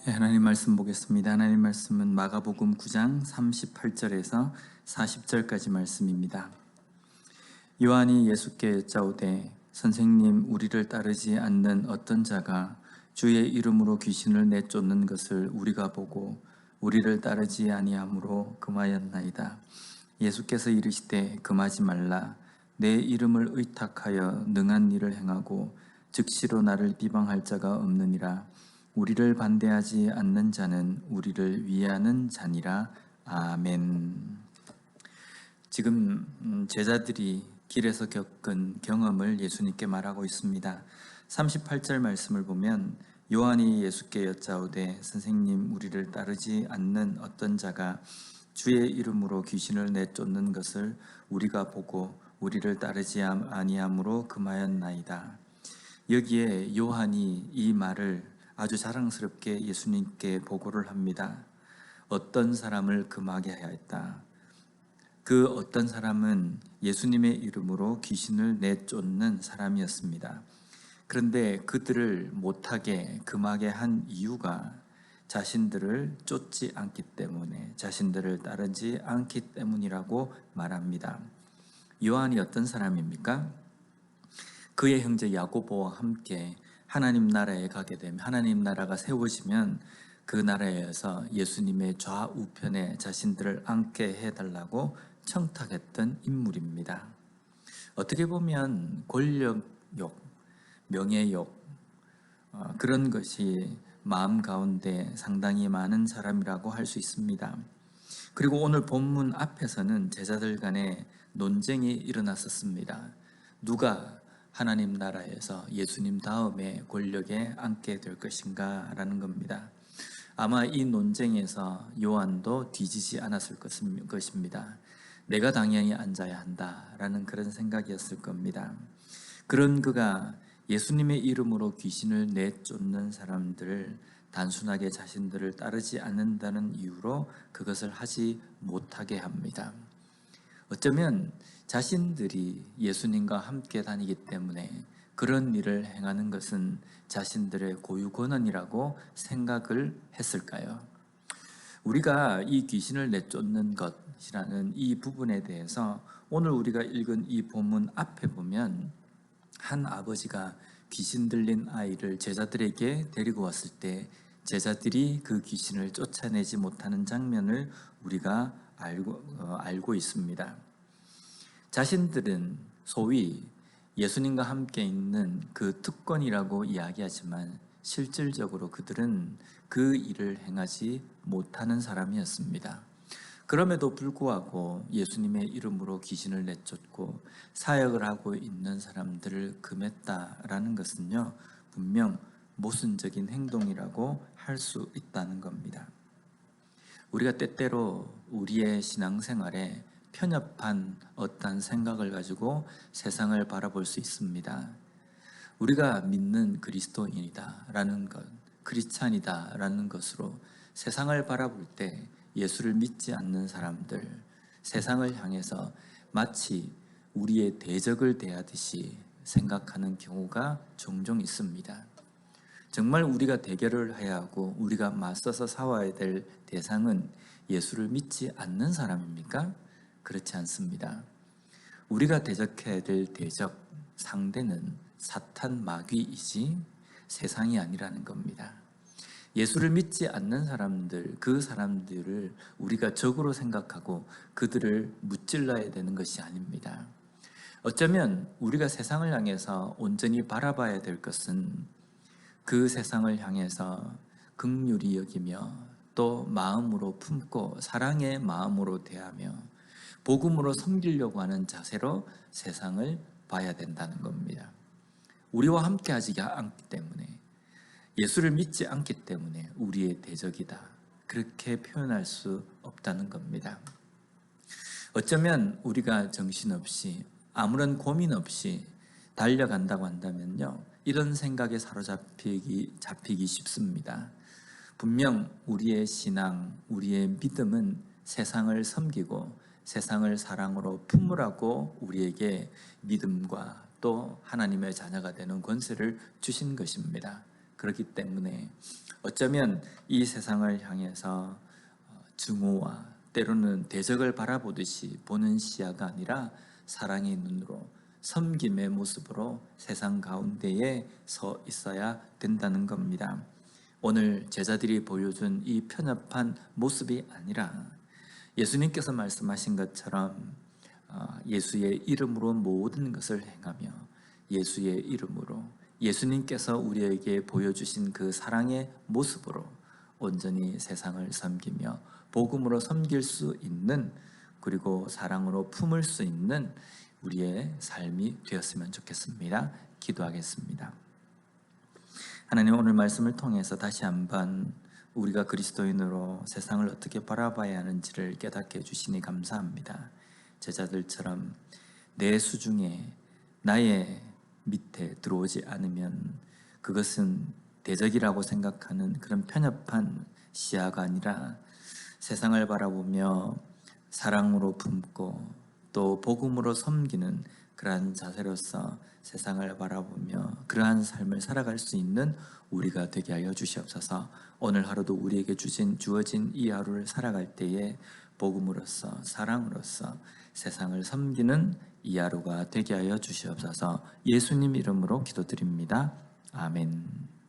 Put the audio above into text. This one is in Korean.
하나님 말씀 보겠습니다. 하나님 말씀은 마가복음 9장 38절에서 40절까지 말씀입니다. 요한이 예수께 여짜오되 선생님, 우리를 따르지 않는 어떤 자가 주의 이름으로 귀신을 내쫓는 것을 우리가 보고 우리를 따르지 아니하므로 금하였나이다. 예수께서 이르시되 금하지 말라. 내 이름을 의탁하여 능한 일을 행하고 즉시로 나를 비방할 자가 없느니라. 우리를 반대하지 않는 자는 우리를 위하는 자니라. 아멘. 지금 제자들이 길에서 겪은 경험을 예수님께 말하고 있습니다. 38절 말씀을 보면 요한이 예수께 여짜오되 선생님, 우리를 따르지 않는 어떤 자가 주의 이름으로 귀신을 내쫓는 것을 우리가 보고 우리를 따르지 아니하므로 금하였나이다. 여기에 요한이 이 말을 아주 자랑스럽게 예수님께 보고를 합니다. 어떤 사람을 금하게 하였다. 그 어떤 사람은 예수님의 이름으로 귀신을 내쫓는 사람이었습니다. 그런데 그들을 못하게 금하게 한 이유가 자신들을 쫓지 않기 때문에, 자신들을 따르지 않기 때문이라고 말합니다. 요한이 어떤 사람입니까? 그의 형제 야고보와 함께 하나님 나라에 가게 되면, 하나님 나라가 세워지면 그 나라에서 예수님의 좌우편에 자신들을 앉게 해달라고 청탁했던 인물입니다. 어떻게 보면 권력욕, 명예욕, 그런 것이 마음 가운데 상당히 많은 사람이라고 할 수 있습니다. 그리고 오늘 본문 앞에서는 제자들 간에 논쟁이 일어났었습니다. 누가 하나님 나라에서 예수님 다음에 권력에 앉게 될 것인가 라는 겁니다. 아마 이 논쟁에서 요한도 뒤지지 않았을 것입니다. 내가 당연히 앉아야 한다라는 그런 생각이었을 겁니다. 그런 그가 예수님의 이름으로 귀신을 내쫓는 사람들을 단순하게 자신들을 따르지 않는다는 이유로 그것을 하지 못하게 합니다. 어쩌면 자신들이 예수님과 함께 다니기 때문에 그런 일을 행하는 것은 자신들의 고유 권한이라고 생각을 했을까요? 우리가 이 귀신을 내쫓는 것이라는 이 부분에 대해서 오늘 우리가 읽은 이 본문 앞에 보면 한 아버지가 귀신 들린 아이를 제자들에게 데리고 왔을 때 제자들이 그 귀신을 쫓아내지 못하는 장면을 우리가 알고 있습니다. 자신들은 소위 예수님과 함께 있는 그 특권이라고 이야기하지만 실질적으로 그들은 그 일을 행하지 못하는 사람이었습니다. 그럼에도 불구하고 예수님의 이름으로 귀신을 내쫓고 사역을 하고 있는 사람들을 금했다라는 것은요, 분명 모순적인 행동이라고 할 수 있다는 겁니다. 우리가 때때로 우리의 신앙생활에 편협한 어떤 생각을 가지고 세상을 바라볼 수 있습니다. 우리가 믿는 그리스도인이다 라는 것, 크리스찬이다 라는 것으로 세상을 바라볼 때 예수를 믿지 않는 사람들, 세상을 향해서 마치 우리의 대적을 대하듯이 생각하는 경우가 종종 있습니다. 정말 우리가 대결을 해야 하고 우리가 맞서서 싸워야 될 대상은 예수를 믿지 않는 사람입니까? 그렇지 않습니다. 우리가 대적해야 될 대적, 상대는 사탄 마귀이지 세상이 아니라는 겁니다. 예수를 믿지 않는 사람들, 그 사람들을 우리가 적으로 생각하고 그들을 무찔러야 되는 것이 아닙니다. 어쩌면 우리가 세상을 향해서 온전히 바라봐야 될 것은 그 세상을 향해서 긍휼히 여기며 또 마음으로 품고 사랑의 마음으로 대하며 복음으로 섬기려고 하는 자세로 세상을 봐야 된다는 겁니다. 우리와 함께 하지 않기 때문에, 예수를 믿지 않기 때문에 우리의 대적이다, 그렇게 표현할 수 없다는 겁니다. 어쩌면 우리가 정신없이 아무런 고민 없이 달려간다고 한다면요, 이런 생각에 잡히기 쉽습니다. 분명 우리의 신앙, 우리의 믿음은 세상을 섬기고 세상을 사랑으로 품으라고 우리에게 믿음과 또 하나님의 자녀가 되는 권세를 주신 것입니다. 그렇기 때문에 어쩌면 이 세상을 향해서 증오와 때로는 대적을 바라보듯이 보는 시야가 아니라 사랑의 눈으로 섬김의 모습으로 세상 가운데에 서 있어야 된다는 겁니다. 오늘 제자들이 보여준 이 편협한 모습이 아니라 예수님께서 말씀하신 것처럼 예수의 이름으로 모든 것을 행하며 예수의 이름으로 예수님께서 우리에게 보여주신 그 사랑의 모습으로 온전히 세상을 섬기며 복음으로 섬길 수 있는, 그리고 사랑으로 품을 수 있는 우리의 삶이 되었으면 좋겠습니다. 기도하겠습니다. 하나님, 오늘 말씀을 통해서 다시 한번 우리가 그리스도인으로 세상을 어떻게 바라봐야 하는지를 깨닫게 해주시니 감사합니다. 제자들처럼 내 수중에 나의 밑에 들어오지 않으면 그것은 대적이라고 생각하는 그런 편협한 시야가 아니라 세상을 바라보며 사랑으로 품고 또 복음으로 섬기는 그러한 자세로서 세상을 바라보며 그러한 삶을 살아갈 수 있는 우리가 되게 하여 주시옵소서. 오늘 하루도 우리에게 주어진 이 하루를 살아갈 때에 복음으로서 사랑으로서 세상을 섬기는 이 하루가 되게 하여 주시옵소서. 예수님 이름으로 기도드립니다. 아멘.